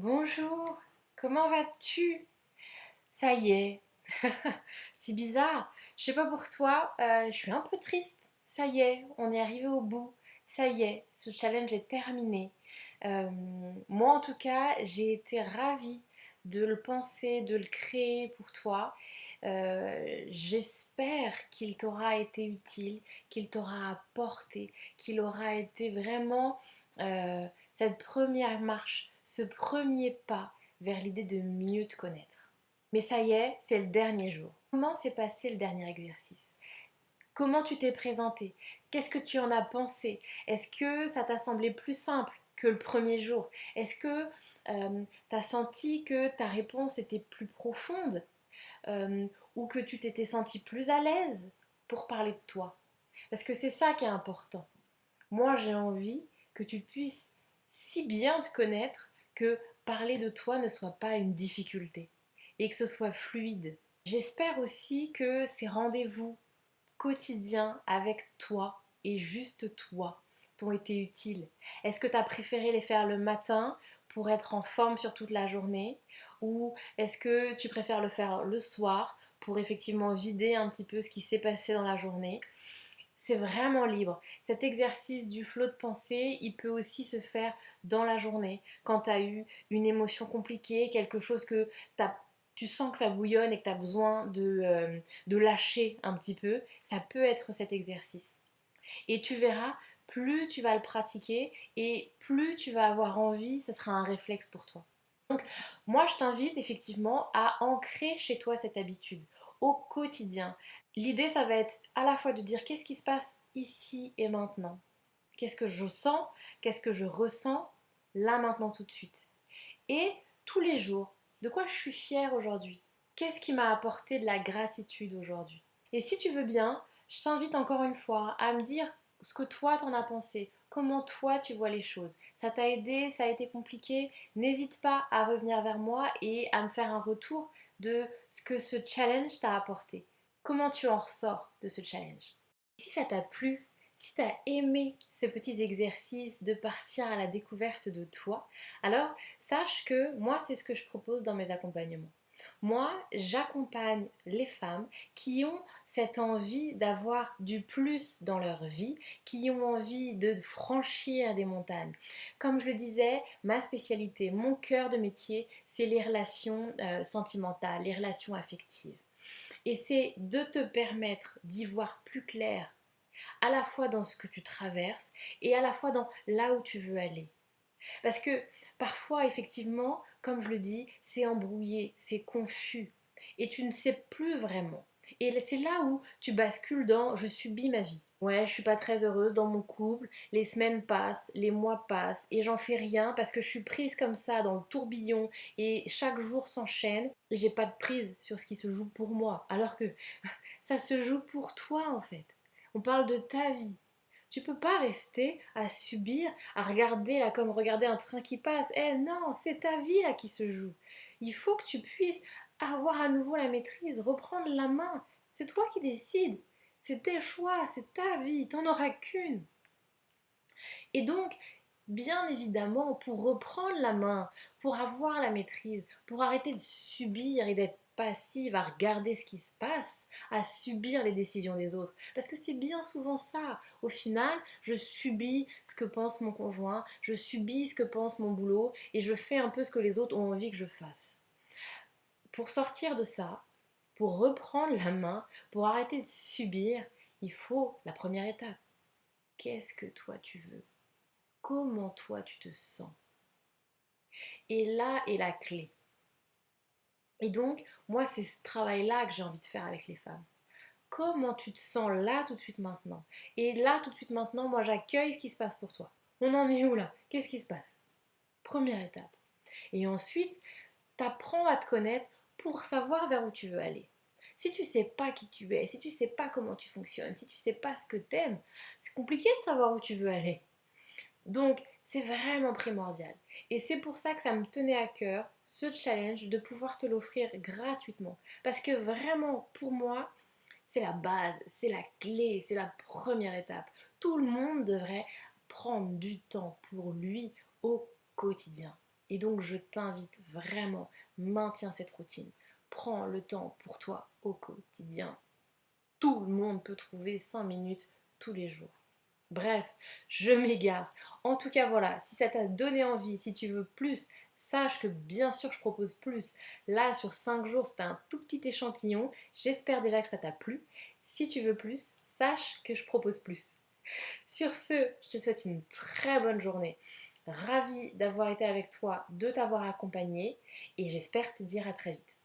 Bonjour, comment vas-tu? Ça y est, c'est bizarre. Je sais pas pour toi, je suis un peu triste. Ça y est, on est arrivé au bout. Ça y est, ce challenge est terminé. Moi en tout cas, j'ai été ravie de le penser, de le créer pour toi. J'espère qu'il t'aura été utile, qu'il t'aura apporté, qu'il aura été vraiment cette première marche, ce premier pas vers l'idée de mieux te connaître. Mais ça y est, c'est le dernier jour. Comment s'est passé le dernier exercice? Comment tu t'es présenté? Qu'est-ce que tu en as pensé? Est-ce que ça t'a semblé plus simple que le premier jour? Est-ce que tu as senti que ta réponse était plus profonde ou que tu t'étais senti plus à l'aise pour parler de toi? Parce que c'est ça qui est important. Moi, j'ai envie que tu puisses si bien te connaître que parler de toi ne soit pas une difficulté et que ce soit fluide. J'espère aussi que ces rendez-vous quotidiens avec toi et juste toi t'ont été utiles. Est-ce que tu as préféré les faire le matin pour être en forme sur toute la journée ou est-ce que tu préfères le faire le soir pour effectivement vider un petit peu ce qui s'est passé dans la journée? C'est vraiment libre. Cet exercice du flot de pensée, il peut aussi se faire dans la journée. Quand tu as eu une émotion compliquée, quelque chose que tu sens que ça bouillonne et que tu as besoin de lâcher un petit peu, ça peut être cet exercice. Et tu verras, plus tu vas le pratiquer et plus tu vas avoir envie, ce sera un réflexe pour toi. Donc, moi, je t'invite effectivement à ancrer chez toi cette habitude au quotidien. L'idée, ça va être à la fois de dire qu'est-ce qui se passe ici et maintenant. Qu'est-ce que je sens, qu'est-ce que je ressens là maintenant tout de suite. Et tous les jours, de quoi je suis fière aujourd'hui. Qu'est-ce qui m'a apporté de la gratitude aujourd'hui. Et si tu veux bien, je t'invite encore une fois à me dire ce que toi t'en as pensé, comment toi tu vois les choses. Ça t'a aidé, ça a été compliqué, n'hésite pas à revenir vers moi et à me faire un retour de ce que ce challenge t'a apporté. Comment tu en ressors de ce challenge? Si ça t'a plu, si tu as aimé ces petits exercices de partir à la découverte de toi, alors sache que moi, c'est ce que je propose dans mes accompagnements. Moi, j'accompagne les femmes qui ont cette envie d'avoir du plus dans leur vie, qui ont envie de franchir des montagnes. Comme je le disais, ma spécialité, mon cœur de métier, c'est les relations sentimentales, les relations affectives. Et c'est de te permettre d'y voir plus clair à la fois dans ce que tu traverses et à la fois dans là où tu veux aller. Parce que parfois, effectivement, comme je le dis, c'est embrouillé, c'est confus et tu ne sais plus vraiment. Et c'est là où tu bascules dans je subis ma vie. Ouais, je suis pas très heureuse dans mon couple, les semaines passent, les mois passent et j'en fais rien parce que je suis prise comme ça dans le tourbillon et chaque jour s'enchaîne et j'ai pas de prise sur ce qui se joue pour moi alors que ça se joue pour toi en fait. On parle de ta vie. Tu peux pas rester à subir, à regarder là comme regarder un train qui passe. Eh non, c'est ta vie là qui se joue. Il faut que tu puisses avoir à nouveau la maîtrise, reprendre la main. C'est toi qui décides. C'est tes choix, c'est ta vie, t'en auras qu'une. Et donc, bien évidemment, pour reprendre la main, pour avoir la maîtrise, pour arrêter de subir et d'être passive à regarder ce qui se passe, à subir les décisions des autres. Parce que c'est bien souvent ça. Au final, je subis ce que pense mon conjoint, je subis ce que pense mon boulot et je fais un peu ce que les autres ont envie que je fasse. Pour sortir de ça, pour reprendre la main, pour arrêter de subir, il faut la première étape. Qu'est-ce que toi tu veux? Comment toi tu te sens? Et là est la clé. Et donc, moi, c'est ce travail-là que j'ai envie de faire avec les femmes. Comment tu te sens là tout de suite maintenant? Et là tout de suite maintenant, moi, j'accueille ce qui se passe pour toi. On en est où là? Qu'est-ce qui se passe? Première étape. Et ensuite, t'apprends à te connaître pour savoir vers où tu veux aller. Si tu sais pas qui tu es, si tu sais pas comment tu fonctionnes, si tu sais pas ce que t'aimes, c'est compliqué de savoir où tu veux aller. Donc, c'est vraiment primordial. Et c'est pour ça que ça me tenait à cœur, ce challenge, de pouvoir te l'offrir gratuitement. Parce que vraiment, pour moi, c'est la base, c'est la clé, c'est la première étape. Tout le monde devrait prendre du temps pour lui au quotidien. Et donc je t'invite vraiment, maintiens cette routine. Prends le temps pour toi au quotidien. Tout le monde peut trouver 5 minutes tous les jours. Bref, je m'égare. En tout cas, voilà, si ça t'a donné envie, si tu veux plus, sache que bien sûr je propose plus. Là, sur 5 jours, c'était un tout petit échantillon. J'espère déjà que ça t'a plu. Si tu veux plus, sache que je propose plus. Sur ce, je te souhaite une très bonne journée. Ravie d'avoir été avec toi, de t'avoir accompagné et j'espère te dire à très vite.